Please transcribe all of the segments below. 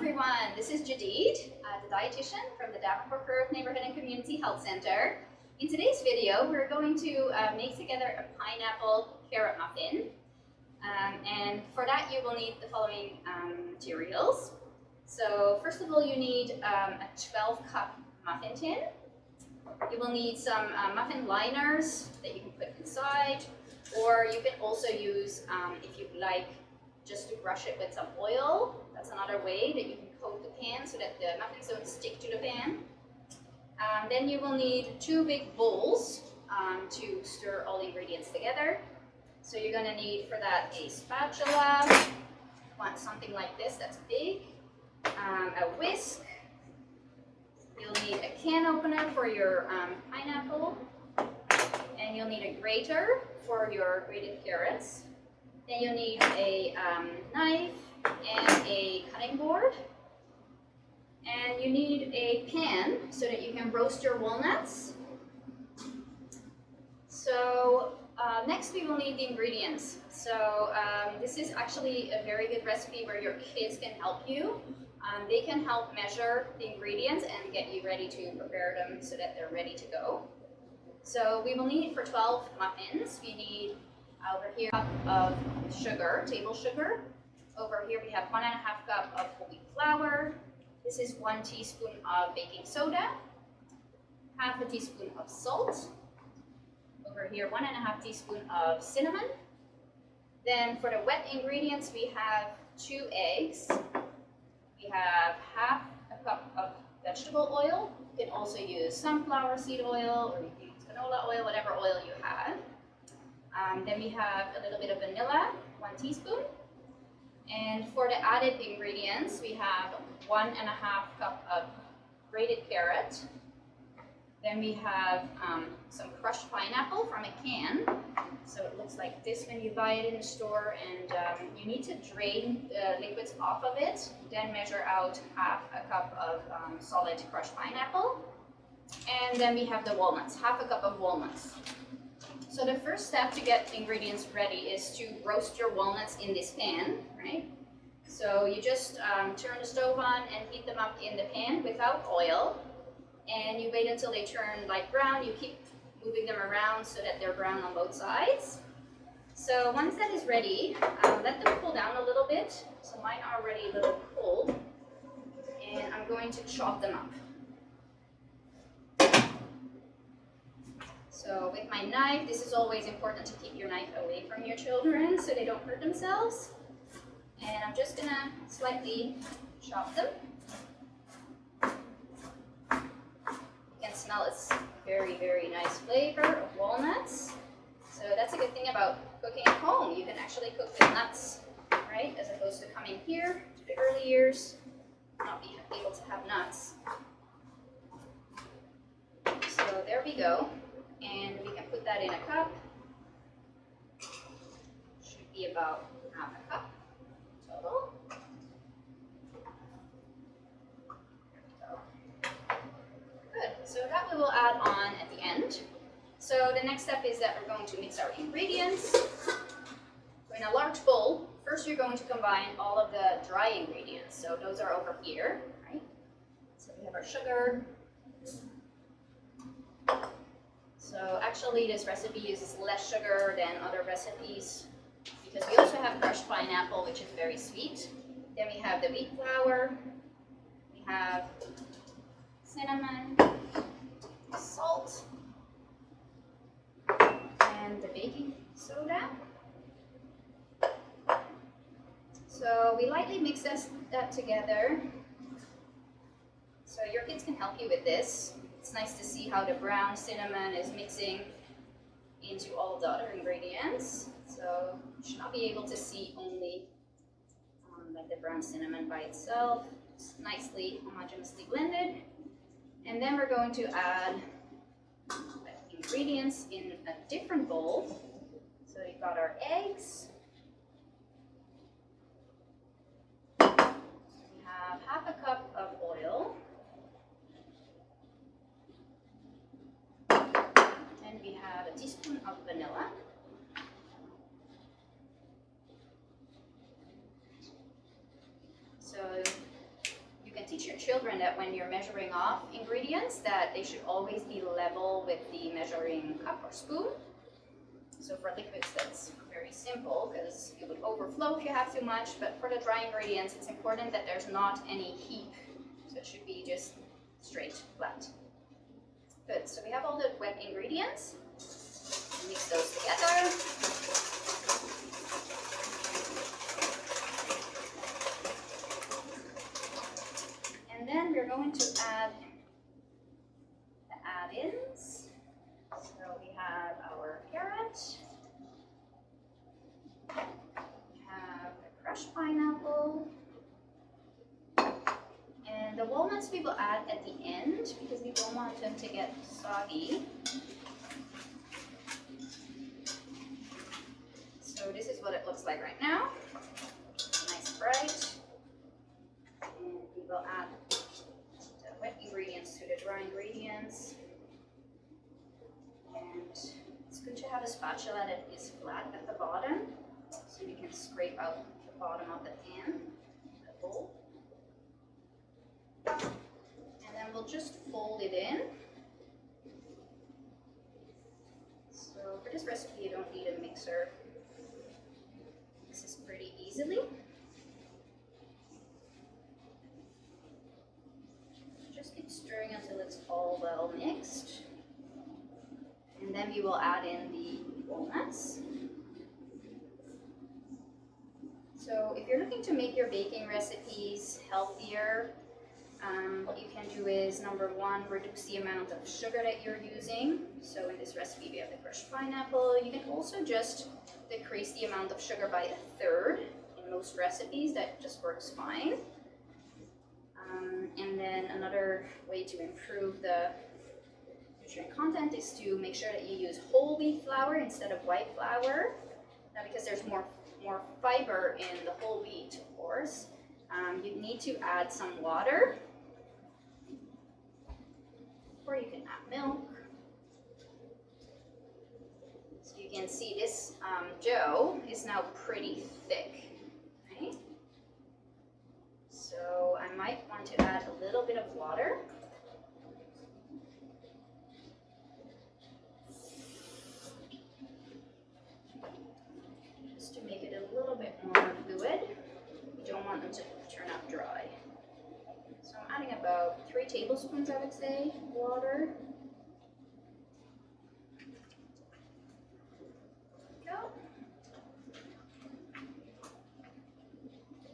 everyone, this is Jedid, the dietitian from the Davenport Grove Neighborhood and Community Health Center. In today's video, we're going to make together a pineapple carrot muffin. And for that, you will need the following materials. So first of all, you need a 12-cup muffin tin. You will need some muffin liners that you can put inside, or you can also use, if you like, just to brush it with some oil. That's another way that you can coat the pan so that the muffins don't stick to the pan. Then you will need 2 big bowls to stir all the ingredients together. So you're going to need for that a spatula, want something like this that's big, a whisk. You'll need a can opener for your pineapple, and you'll need a grater for your grated carrots. Then you'll need a knife and a cutting board. And you need a pan so that you can roast your walnuts. So next we will need the ingredients. So this is actually a very good recipe where your kids can help you. They can help measure the ingredients and get you ready to prepare them so that they're ready to go. So we will need for 12 muffins, we need over here a cup of sugar, table sugar. Over here we have 1½ cup of whole wheat flour. This is 1 teaspoon of baking soda, ½ teaspoon of salt. Over here 1½ teaspoon of cinnamon. Then for the wet ingredients we have 2 eggs. We have ½ cup of vegetable oil. You can also use sunflower seed oil, or you can use canola oil, whatever oil you have. Then we have a little bit of vanilla, 1 teaspoon. And for the added ingredients, we have 1½ cup of grated carrot. Then we have some crushed pineapple from a can. So it looks like this when you buy it in the store, and you need to drain the liquids off of it. Then measure out ½ cup of solid crushed pineapple. And then we have the walnuts, ½ cup of walnuts. So the first step to get ingredients ready is to roast your walnuts in this pan, right? So you just turn the stove on and heat them up in the pan without oil. And you wait until they turn light brown. You keep moving them around so that they're brown on both sides. So once that is ready, let them cool down a little bit. So mine are already a little cold. And I'm going to chop them up. So with my knife, this is always important to keep your knife away from your children so they don't hurt themselves. And I'm just gonna slightly chop them. You can smell its very, very nice flavor of walnuts. So that's a good thing about cooking at home. You can actually cook with nuts, right? As opposed to coming here to the early years, not being able to have nuts. So there we go. And we can put that in a cup. Should be about ½ cup total. There we go. Good. So that we will add on at the end. So the next step is that we're going to mix our ingredients. So in a large bowl, first you're going to combine all of the dry ingredients. So those are over here, right? So we have our sugar. So actually this recipe uses less sugar than other recipes because we also have crushed pineapple, which is very sweet. Then we have the wheat flour, we have cinnamon, salt, and the baking soda. So we lightly mix that together. So your kids can help you with this. It's nice to see how the brown cinnamon is mixing into all the other ingredients. So you should not be able to see only like the brown cinnamon by itself. It's nicely homogeneously blended. And then we're going to add the ingredients in a different bowl. So we've got our eggs. We have ½ cup of oil. We have a teaspoon of vanilla. So teach your children that when you're measuring off ingredients, that they should always be level with the measuring cup or spoon. So for liquids, that's very simple because it would overflow if you have too much, but for the dry ingredients, it's important that there's not any heap. So it should be just straight, flat. Good, so we have all the wet ingredients. Mix those together. And then we're going to add the add-ins. So we have our carrot, we have the crushed pineapple, and the walnuts we will add at the end because we don't want them to get soggy. So this is what it looks like right now. Nice bright. And we will add the wet ingredients to the dry ingredients. And it's good to have a spatula that is flat at the bottom, so you can scrape out the bottom of the pan, the bowl. And then we'll just fold it in. So for this recipe, you don't need a mixer. This is pretty easily. Just keep stirring until it's all well mixed. And then we will add in the walnuts. So if you're looking to make your baking recipes healthier, what you can do is, number one, reduce the amount of sugar that you're using. So in this recipe, we have the crushed pineapple. You can also just decrease the amount of sugar by 1/3. In most recipes, that just works fine. And then another way to improve the nutrient content is to make sure that you use whole wheat flour instead of white flour. Now, because there's more fiber in the whole wheat, of course, you need to add some water, or you can add milk. So you can see this dough is now pretty thick. Right? So I might want to add a little bit of water. Just to make it a little bit more fluid. You don't want them to turn out dry. So I'm adding about 3 tablespoons, I would say, of water.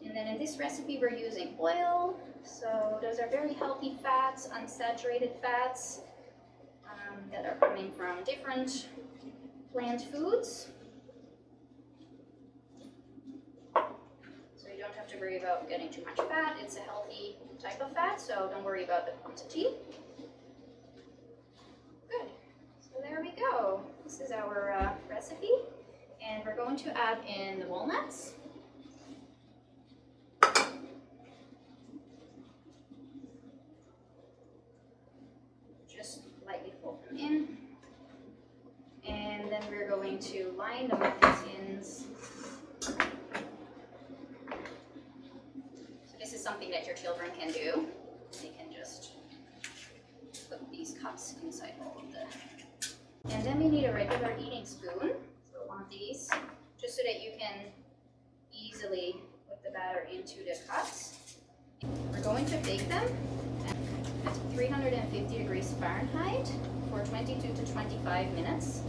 And then in this recipe, we're using oil. So those are very healthy fats, unsaturated fats that are coming from different plant foods. So you don't have to worry about getting too much fat. It's a healthy type of fat, so don't worry about the quantity. Good. So there we go. This is our recipe. And we're going to add in the walnuts. Just lightly fold them in. And then we're going to line the muffin tins. So this is something that your children can do. They can just put these cups inside all of the. And then we need a regular eating spoon. So one of these, just so that you can easily put the batter into the cups. We're going to bake them at 350 degrees Fahrenheit for 22 to 25 minutes.